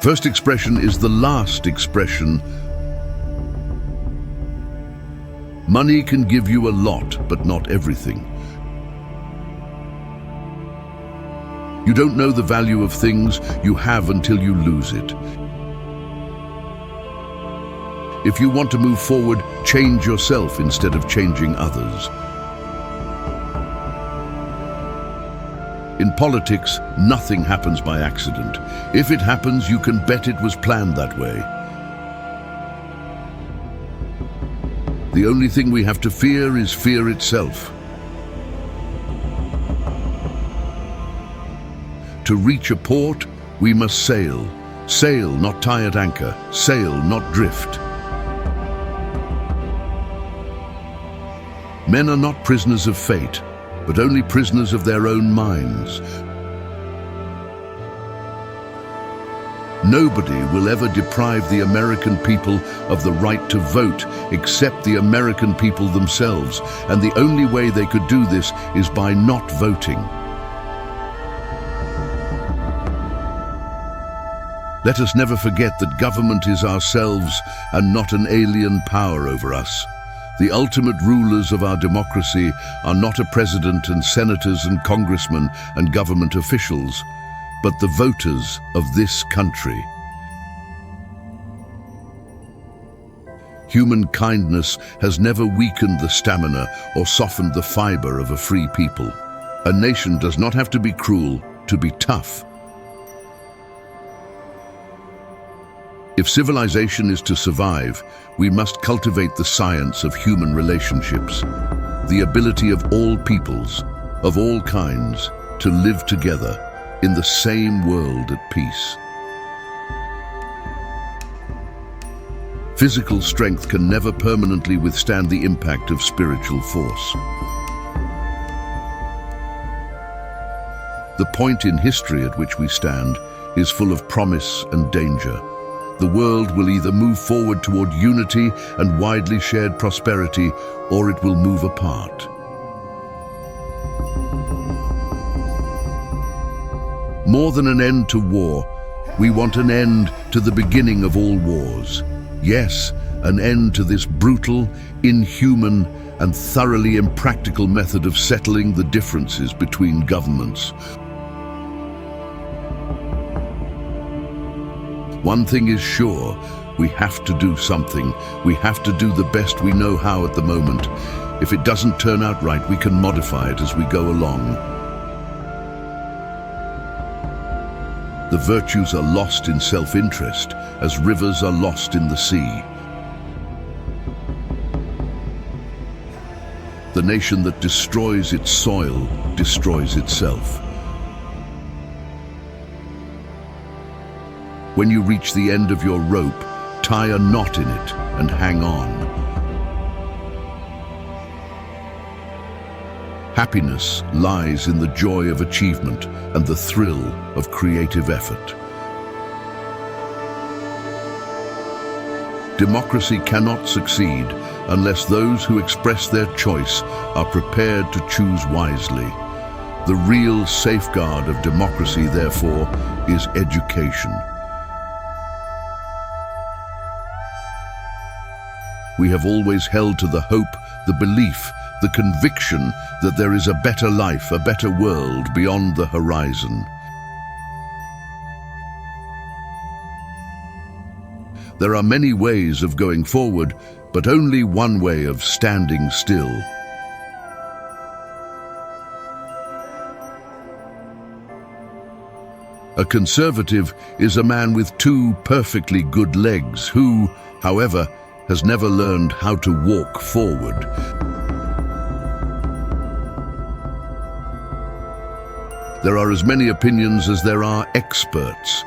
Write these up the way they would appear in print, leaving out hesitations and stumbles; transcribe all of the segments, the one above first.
First expression is the last expression. Money can give you a lot, but not everything. You don't know the value of things you have until you lose it. If you want to move forward, change yourself instead of changing others. In politics, nothing happens by accident. If it happens, you can bet it was planned that way. The only thing we have to fear is fear itself. To reach a port, we must sail. Sail, not tie at anchor. Sail, not drift. Men are not prisoners of fate, but only prisoners of their own minds. Nobody will ever deprive the American people of the right to vote except the American people themselves, and the only way they could do this is by not voting. Let us never forget that government is ourselves and not an alien power over us. The ultimate rulers of our democracy are not a president and senators and congressmen and government officials, but the voters of this country. Human kindness has never weakened the stamina or softened the fiber of a free people. A nation does not have to be cruel to be tough. If civilization is to survive, we must cultivate the science of human relationships, the ability of all peoples, of all kinds, to live together in the same world at peace. Physical strength can never permanently withstand the impact of spiritual force. The point in history at which we stand is full of promise and danger. The world will either move forward toward unity and widely shared prosperity, or it will move apart. More than an end to war, we want an end to the beginning of all wars. Yes, an end to this brutal, inhuman, and thoroughly impractical method of settling the differences between governments. One thing is sure, we have to do something. We have to do the best we know how at the moment. If it doesn't turn out right, we can modify it as we go along. The virtues are lost in self-interest, as rivers are lost in the sea. The nation that destroys its soil destroys itself. When you reach the end of your rope, tie a knot in it and hang on. Happiness lies in the joy of achievement and the thrill of creative effort. Democracy cannot succeed unless those who express their choice are prepared to choose wisely. The real safeguard of democracy, therefore, is education. We have always held to the hope, the belief, the conviction that there is a better life, a better world beyond the horizon. There are many ways of going forward, but only one way of standing still. A conservative is a man with two perfectly good legs who, however, has never learned how to walk forward. There are as many opinions as there are experts.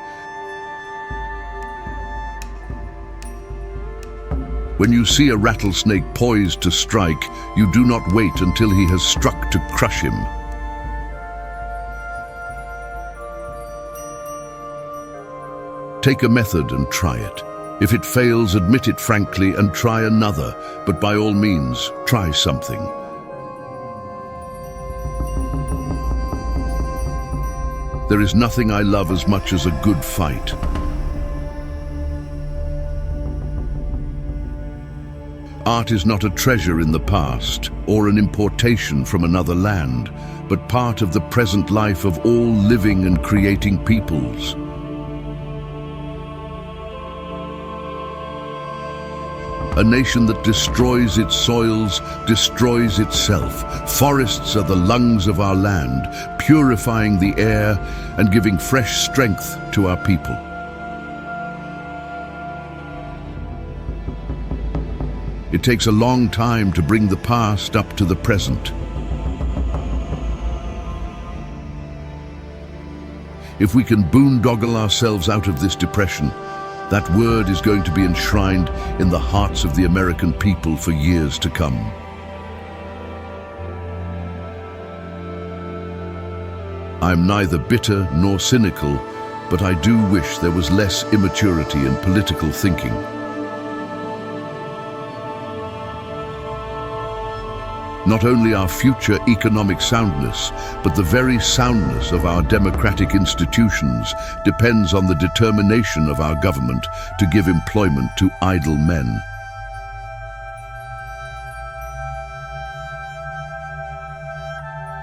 When you see a rattlesnake poised to strike, you do not wait until he has struck to crush him. Take a method and try it. If it fails, admit it frankly and try another, but by all means, try something. There is nothing I love as much as a good fight. Art is not a treasure in the past or an importation from another land, but part of the present life of all living and creating peoples. A nation that destroys its soils destroys itself. Forests are the lungs of our land, purifying the air and giving fresh strength to our people. It takes a long time to bring the past up to the present. If we can boondoggle ourselves out of this depression, that word is going to be enshrined in the hearts of the American people for years to come. I'm neither bitter nor cynical, but I do wish there was less immaturity in political thinking. Not only our future economic soundness, but the very soundness of our democratic institutions depends on the determination of our government to give employment to idle men.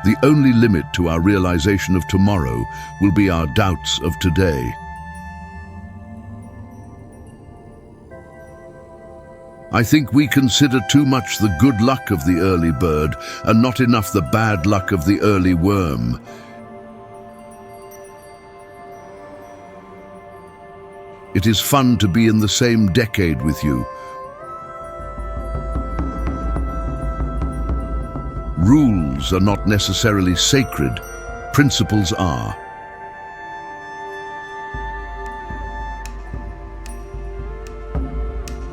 The only limit to our realization of tomorrow will be our doubts of today. I think we consider too much the good luck of the early bird and not enough the bad luck of the early worm. It is fun to be in the same decade with you. Rules are not necessarily sacred, principles are.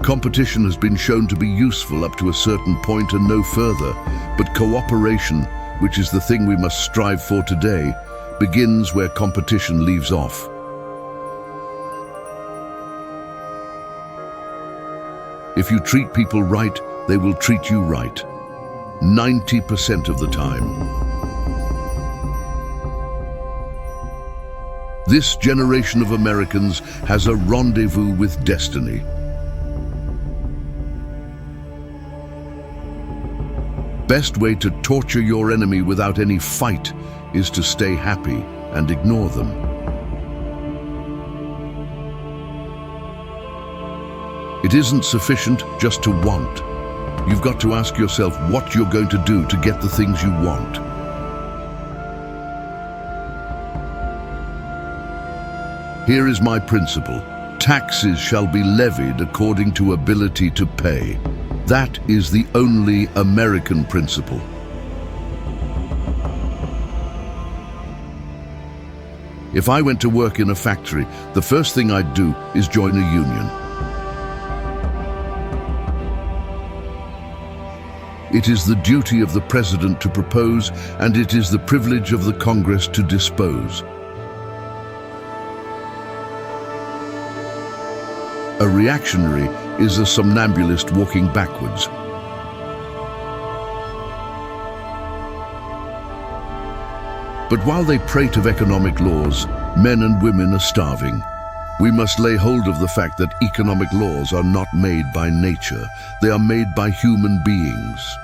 Competition has been shown to be useful up to a certain point and no further, but cooperation, which is the thing we must strive for today, begins where competition leaves off. If you treat people right, they will treat you right. 90% of the time. This generation of Americans has a rendezvous with destiny. Best way to torture your enemy without any fight is to stay happy and ignore them. It isn't sufficient just to want. You've got to ask yourself what you're going to do to get the things you want. Here is my principle. Taxes shall be levied according to ability to pay. That is the only American principle. If I went to work in a factory, the first thing I'd do is join a union. It is the duty of the president to propose, and it is the privilege of the Congress to dispose. A reactionary is a somnambulist walking backwards. But while they prate of economic laws, men and women are starving. We must lay hold of the fact that economic laws are not made by nature. They are made by human beings.